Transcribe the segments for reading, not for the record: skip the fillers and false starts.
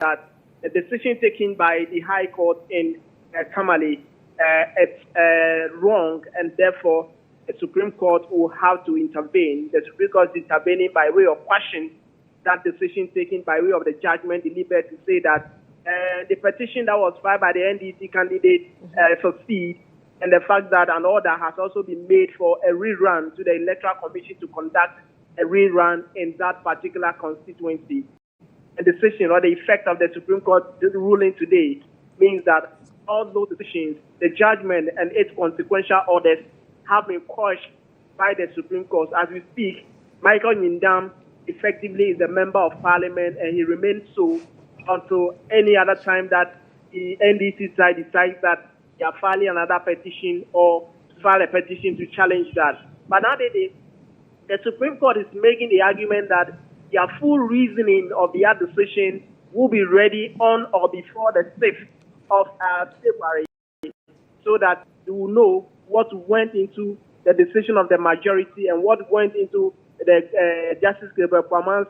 that the decision taken by the High Court in Tamale it's wrong, and therefore the Supreme Court will have to intervene. The Supreme Court is intervening by way of question that decision taken by way of the judgment delivered to say that the petition that was filed by the NDC candidate succeed, and the fact that an order has also been made for a rerun to the Electoral Commission to conduct a rerun in that particular constituency. The decision or the effect of the Supreme Court ruling today means that all those decisions, the judgment and its consequential orders have been quashed by the Supreme Court. As we speak, Michael Nyindam effectively is a member of parliament, and he remains so until any other time that the NDC side decides that they are filing another petition or file a petition to challenge that. But nowadays, the Supreme Court is making the argument that their full reasoning of their decision will be ready on or before the 6th of February, so that you will know what went into the decision of the majority and what went into the Justice Gabriel Kwaman's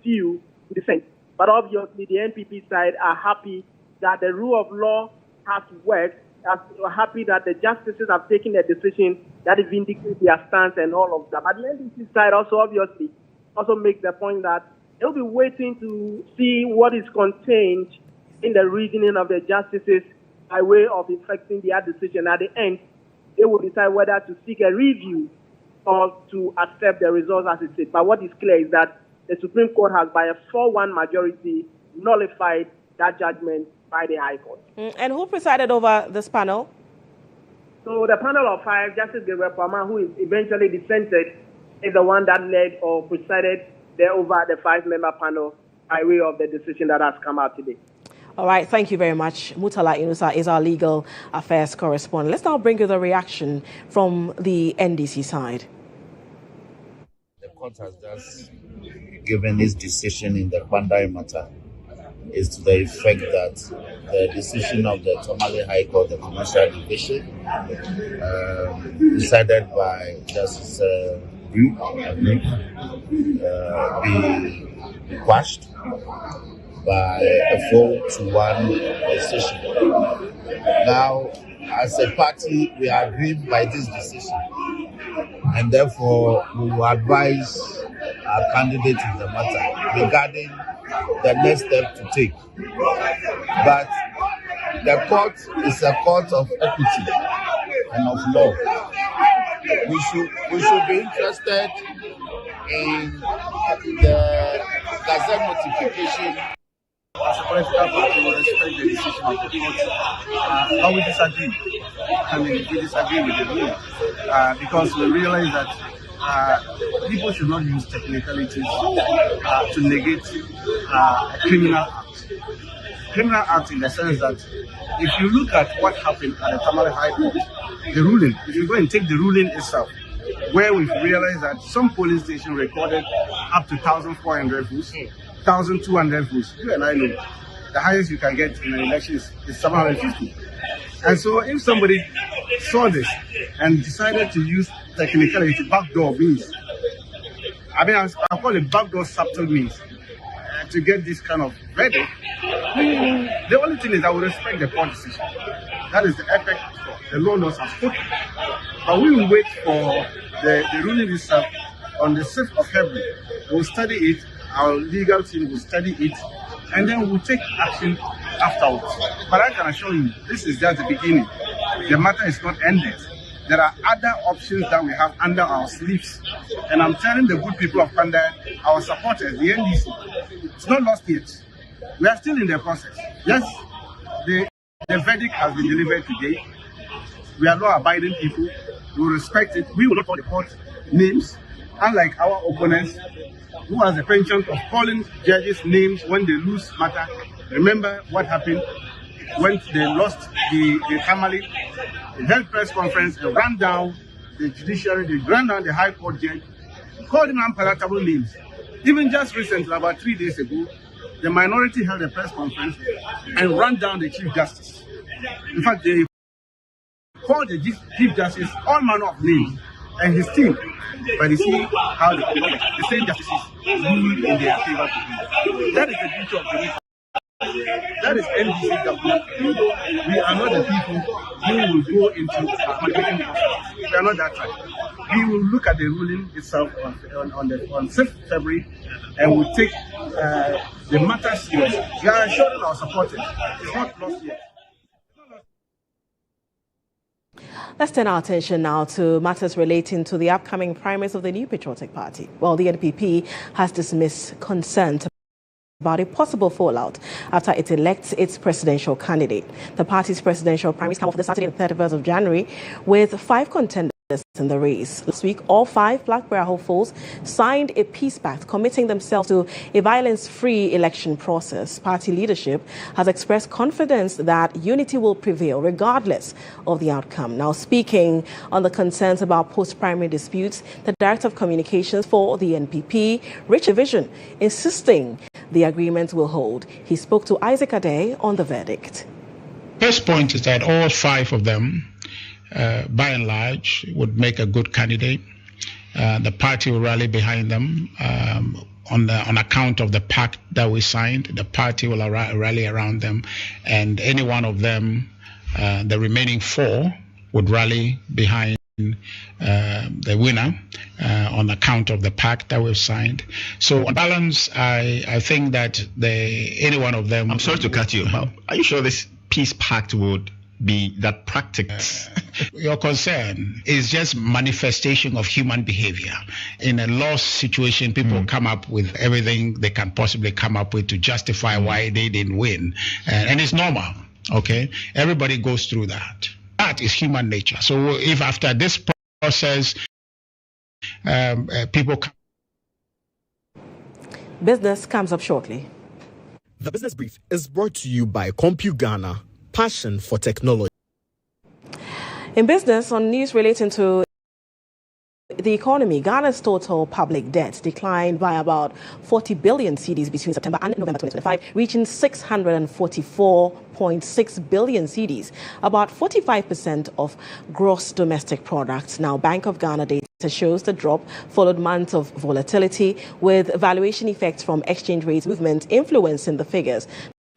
view dissent. But obviously, the NPP side are happy that the rule of law has worked, are happy that the justices have taken a decision that vindicates their stance and all of that. But the NDC side also obviously makes the point that they'll be waiting to see what is contained in the reasoning of the justices by way of effecting their decision. At the end, they will decide whether to seek a review or to accept the results as it is. But what is clear is that the Supreme Court has, by a 4-1 majority, nullified that judgment by the High Court. And who presided over this panel? So the panel of 5, Justice Gabriel Kwaman, who is eventually dissented, is the one that led or presided over the 5-member panel by way of the decision that has come out today. All right, thank you very much. Murtala Inusa is our legal affairs correspondent. Let's now bring you the reaction from the NDC side. The court has just given its decision in the Bandai matter is to the effect that the decision of the Tamale High Court, the Commercial Division, decided by Justice be quashed by a 4-1 decision. Now, as a party, we are aggrieved by this decision, and therefore we will advise our candidate in the matter regarding the next step to take. But the court is a court of equity and of law. We should be interested in the Gazette notification. As a political party, we respect the decision of the court, but we disagree. I mean, we disagree with the rule because we realize that people should not use technicalities to negate a criminal act. Criminal act in the sense that if you look at what happened at the Tamale High Court, the ruling, if you go and take the ruling itself, where we've realized that some polling station recorded up to 1,400 votes, 1,200 votes. You and I know the highest you can get in an election is 750. And so if somebody saw this and decided to use technicality, backdoor means, I mean, I call it backdoor subtle means, to get this kind of verdict, the only thing is I will respect the court decision. That is the effect the law laws have spoken. But we will wait for the ruling itself on the 6th of February. We'll study it, our legal team will study it, and then we'll take action afterwards. But I can assure you, this is just the beginning. The matter is not ended. There are other options that we have under our sleeves. And I'm telling the good people of Kanda, our supporters, the NDC, it's not lost yet. We are still in the process. Yes, the verdict has been delivered today. We are law-abiding people. We will respect it. We will not call the court names, unlike our opponents, who has a penchant of calling judges names when they lose matter. Remember what happened when they lost the Tamale. They held press conference and ran down the judiciary, they ran down the High Court judge, called him unpalatable names. Even just recently, about 3 days ago, the minority held a press conference and ran down the Chief Justice. In fact, they called the Chief Justice all manner of names and his team. But you see how the same justices rule in their favor to do. That is the beauty of the That is NDC government. We are not the people who will go into manipulating process. We are not that type. We will look at the ruling itself on 5th February and we'll take the matter serious. We are assuring our supporters. It's not lost yet. Let's turn our attention now to matters relating to the upcoming primaries of the New Patriotic Party. Well, the NPP has dismissed concern about a possible fallout after it elects its presidential candidate. The party's presidential primaries come off this Saturday, the 31st of January, with 5 contenders in the race. Last week, all 5 Blackberry hopefuls signed a peace pact committing themselves to a violence-free election process. Party leadership has expressed confidence that unity will prevail regardless of the outcome. Now, speaking on the concerns about post-primary disputes, the Director of Communications for the NPP, Richard Vision, insisting the agreement will hold. He spoke to Isaac Ade on the verdict. First point is that all 5 of them by and large, would make a good candidate. The party will rally behind them on account of the pact that we signed. The party will rally around them, and any one of them, the remaining 4, would rally behind the winner on account of the pact that we've signed. So on balance, I think that any one of them... I'm sorry to cut you. Are you sure this peace pact would be that practical? Your concern is just manifestation of human behavior. In a loss situation, people come up with everything they can possibly come up with to justify why they didn't win. And it's normal, okay? Everybody goes through that. That is human nature. So if after this process, people... Business comes up shortly. The Business Brief is brought to you by CompuGhana, passion for technology. In business, on news relating to the economy, Ghana's total public debt declined by about 40 billion cedis between September and November 2025, reaching 644.6 billion cedis, about 45% of gross domestic product. Now, Bank of Ghana data shows the drop followed months of volatility, with valuation effects from exchange rate movement influencing the figures.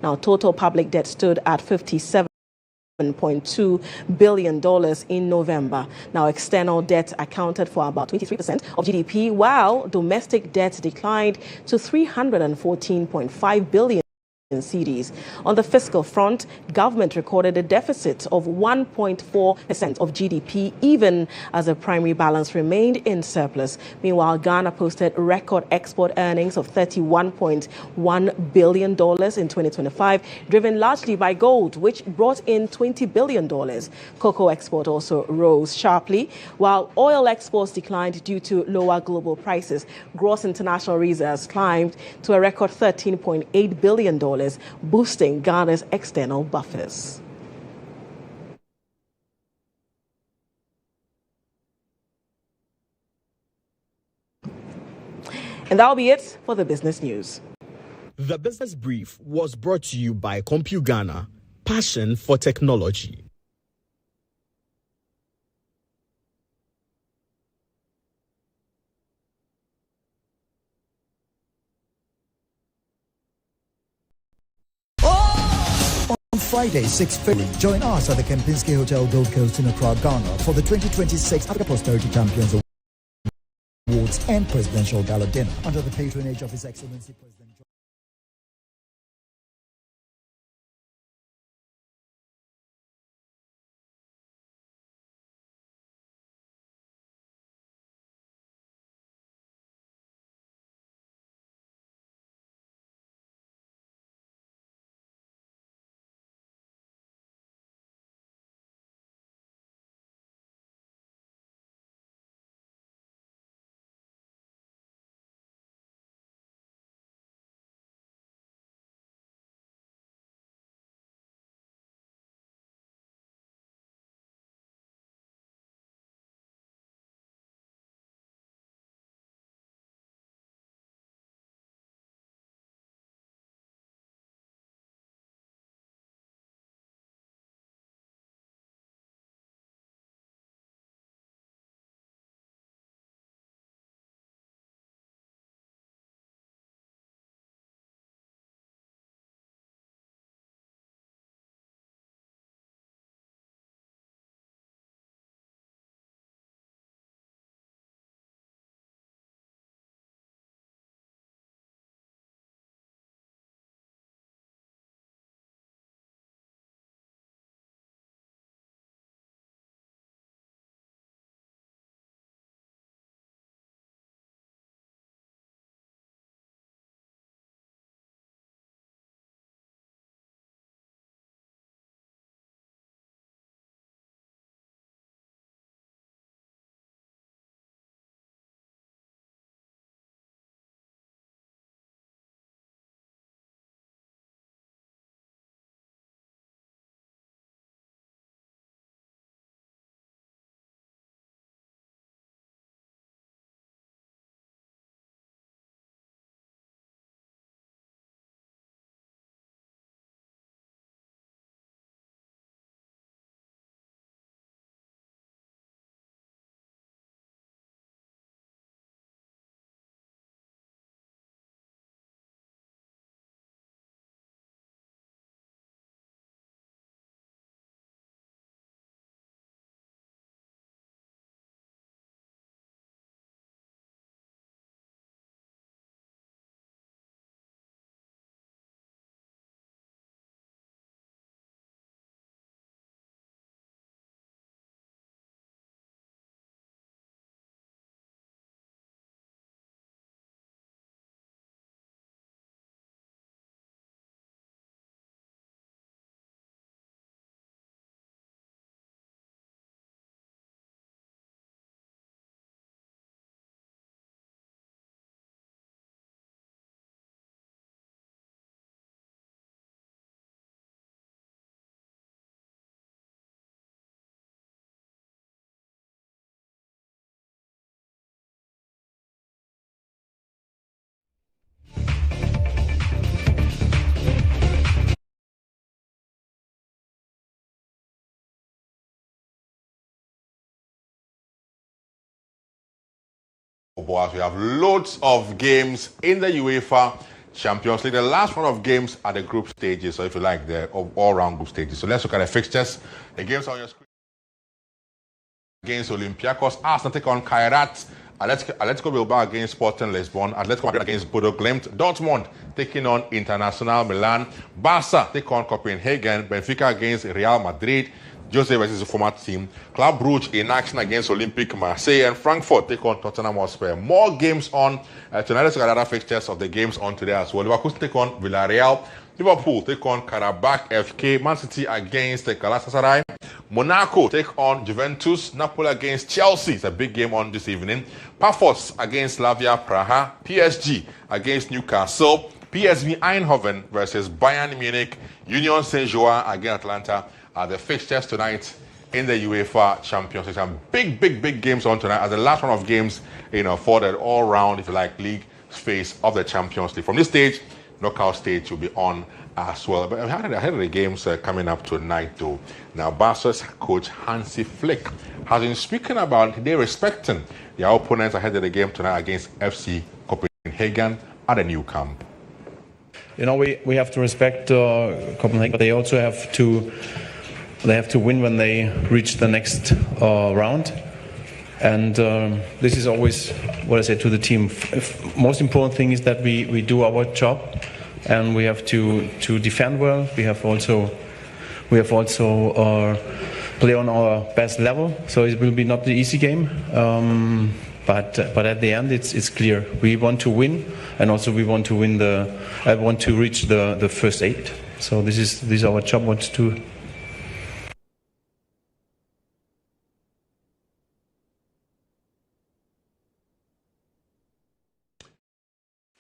Now, total public debt stood at $57.2 billion in November. Now, external debt accounted for about 23% of GDP, while domestic debt declined to 314.5 billion cedis. On the fiscal front, government recorded a deficit of 1.4% of GDP, even as the primary balance remained in surplus. Meanwhile, Ghana posted record export earnings of $31.1 billion in 2025, driven largely by gold, which brought in $20 billion. Cocoa export also rose sharply, while oil exports declined due to lower global prices. Gross international reserves climbed to a record $13.8 billion, boosting Ghana's external buffers. And that'll be it for the business news. The Business Brief was brought to you by CompuGhana, passion for technology. On Friday, 6 February, join us at the Kempinski Hotel Gold Coast in Accra, Ghana for the 2026 Africa Prosperity Champions Awards and Presidential Gala Dinner under the patronage of His Excellency President football as we have loads of games in the UEFA Champions League. The last round of games are the group stages, so if you like, the all-round group stages. So let's look at the fixtures. The games on your screen. Against Olympiacos, Arsenal take on Kairat, Atletico Bilbao against Sporting Lisbon, Atletico Madrid against Bodo Glimt, Dortmund taking on Internacional Milan, Barca take on Copenhagen, Benfica against Real Madrid, Jose versus the former team, Club Brugge in action against Olympique Marseille, and Frankfurt take on Tottenham Hotspur. More games on tonight. Let's look at other fixtures of the games on today as well. Leverkusen take on Villarreal, Liverpool take on Karabakh FK, Man City against Galatasaray, Monaco take on Juventus, Napoli against Chelsea. It's a big game on this evening. Pafos against Slavia Praha, PSG against Newcastle, PSV Eindhoven versus Bayern Munich, Union Saint-Gilloise against Atlanta are the fixtures tonight in the UEFA Champions League. Some big games on tonight as the last round of games, for the all-round, if you like, league phase of the Champions League. From this stage, knockout stage will be on as well. But ahead of the games coming up tonight, though. Now, Barca's coach Hansi Flick has been speaking about they respecting their opponents ahead of the game tonight against FC Copenhagen at the new camp. We have to respect Copenhagen, but they also have to win when they reach the next round. And this is always what I say to the team. Most important thing is that we do our job, and we have to defend well. We have also play on our best level. So it will be not the easy game, but at the end it's clear we want to win, and also we want to win I want to reach the first 8. So this is our job. What to do.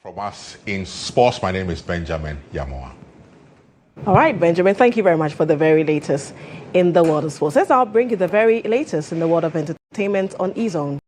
From us in sports, my name is Benjamin Yamoa. All right, Benjamin, thank you very much for the very latest in the world of sports. Let's now bring you the very latest in the world of entertainment on GHOne.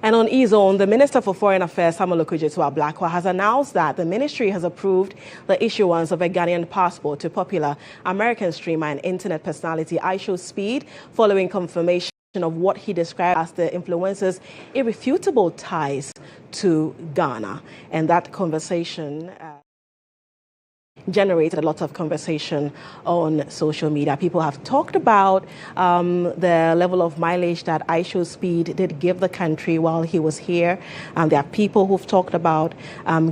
And on GHOne, the Minister for Foreign Affairs, Samuel Okudzeto-Ablakwa, has announced that the ministry has approved the issuance of a Ghanaian passport to popular American streamer and internet personality IShowSpeed, following confirmation of what he described as the influencer's irrefutable ties to Ghana. And that conversation generated a lot of conversation on social media. People have talked about the level of mileage that IShowSpeed did give the country while he was here. There are people who've talked about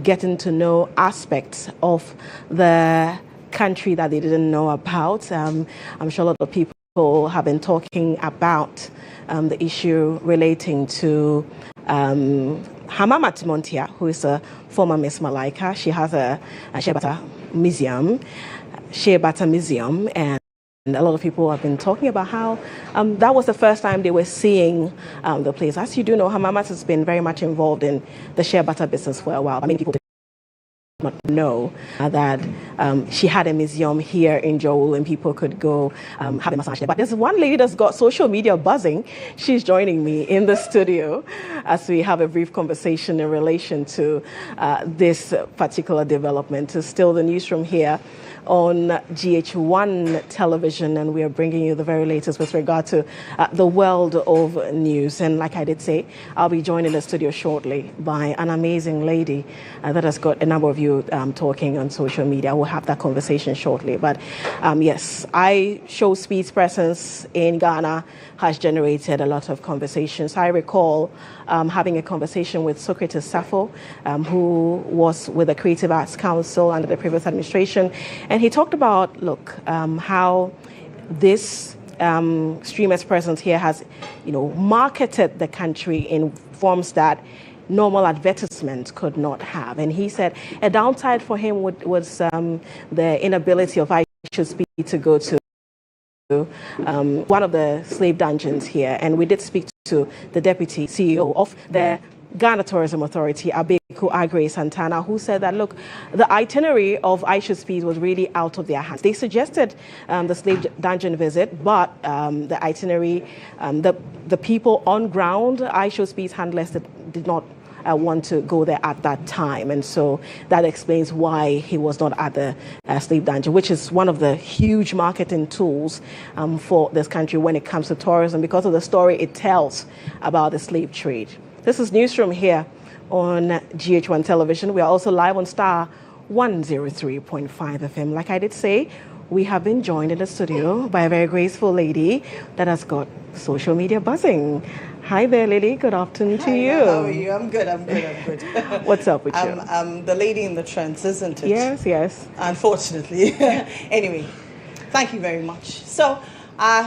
getting to know aspects of the country that they didn't know about. I'm sure a lot of people have been talking about the issue relating to Hamama Timontia, who is a former Miss Malaika. She has a Shea Butter Museum, and a lot of people have been talking about how that was the first time they were seeing the place. As you do know, Hamamat has been very much involved in the shea butter business for a while. Many people did not know that she had a museum here in GHOne and people could go have a massage there. But there's one lady that's got social media buzzing. She's joining me in the studio as we have a brief conversation in relation to this particular development. It's still the newsroom here on GHOne television, and we are bringing you the very latest with regard to the world of news. And like I did say, I'll be joined in the studio shortly by an amazing lady that has got a number of you talking on social media. We'll have that conversation shortly. But yes, IShowSpeed's presence in Ghana has generated a lot of conversations. I recall having a conversation with Socrates Safo, who was with the Creative Arts Council under the previous administration. And he talked about, how this Streamer's presence here has, marketed the country in forms that normal advertisement could not have. And he said a downside for him was the inability of ISHOSP to go to one of the slave dungeons here. And we did speak to the deputy CEO of the Ghana Tourism Authority, Abeku Agre Santana, who said that, look, the itinerary of ISHOSP was really out of their hands. They suggested the slave dungeon visit, but the itinerary, the people on ground, ISHOSP's handlers did not want to go there at that time. And so that explains why he was not at the slave dungeon, which is one of the huge marketing tools for this country when it comes to tourism, because of the story it tells about the slave trade. This is Newsroom here on GHOne Television. We are also live on Star 103.5 FM. Like I did say, we have been joined in the studio by a very graceful lady that has got social media buzzing. Hi there, Lily. Good afternoon to you. How are you? I'm good. What's up with you? I'm the lady in the trance, isn't it? Yes. Unfortunately. Anyway, thank you very much. So,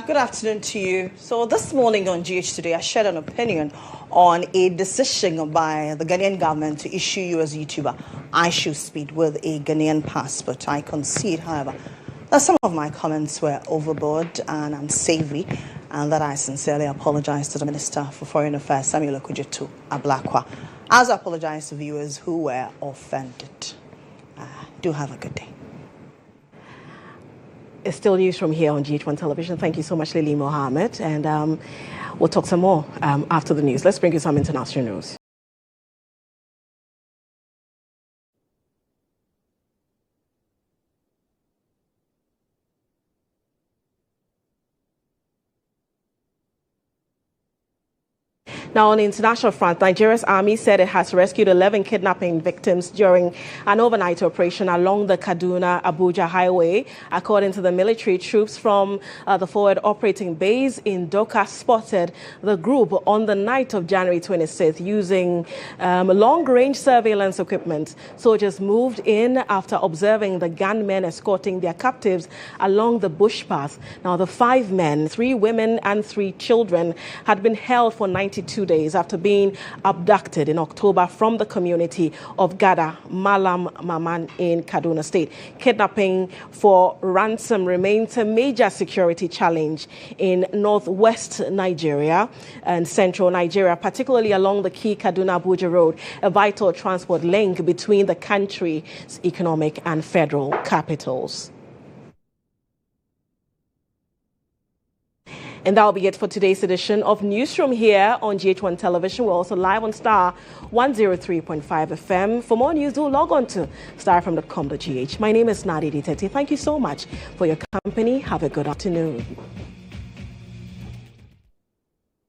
good afternoon to you. So this morning on GH Today, I shared an opinion on a decision by the Ghanaian government to issue you as YouTuber ISHOSP with a Ghanaian passport. I concede, however, that some of my comments were overboard and unsavory, and that I sincerely apologize to the Minister for Foreign Affairs, Samuel Okudzeto Ablakwa. I also apologize to viewers who were offended. Do have a good day. It's still news from here on GH1 Television. Thank you so much, Lily Mohammed. And we'll talk some more after the news. Let's bring you some international news. Now, on the international front, Nigeria's army said it has rescued 11 kidnapping victims during an overnight operation along the Kaduna-Abuja highway. According to the military, troops from the forward operating base in Doka spotted the group on the night of January 26th using long-range surveillance equipment. Soldiers moved in after observing the gunmen escorting their captives along the bush path. Now, the 5 men, 3 women and 3 children had been held for 92 days after being abducted in October from the community of Gada Malam Maman in Kaduna State. Kidnapping for ransom remains a major security challenge in northwest Nigeria and central Nigeria, particularly along the key Kaduna-Abuja road, a vital transport link between the country's economic and federal capitals. And that will be it for today's edition of Newsroom here on GH1 Television. We're also live on Star 103.5 FM. For more news, do log on to starfm.com.gh. My name is Nadi Ditete. Thank you so much for your company. Have a good afternoon.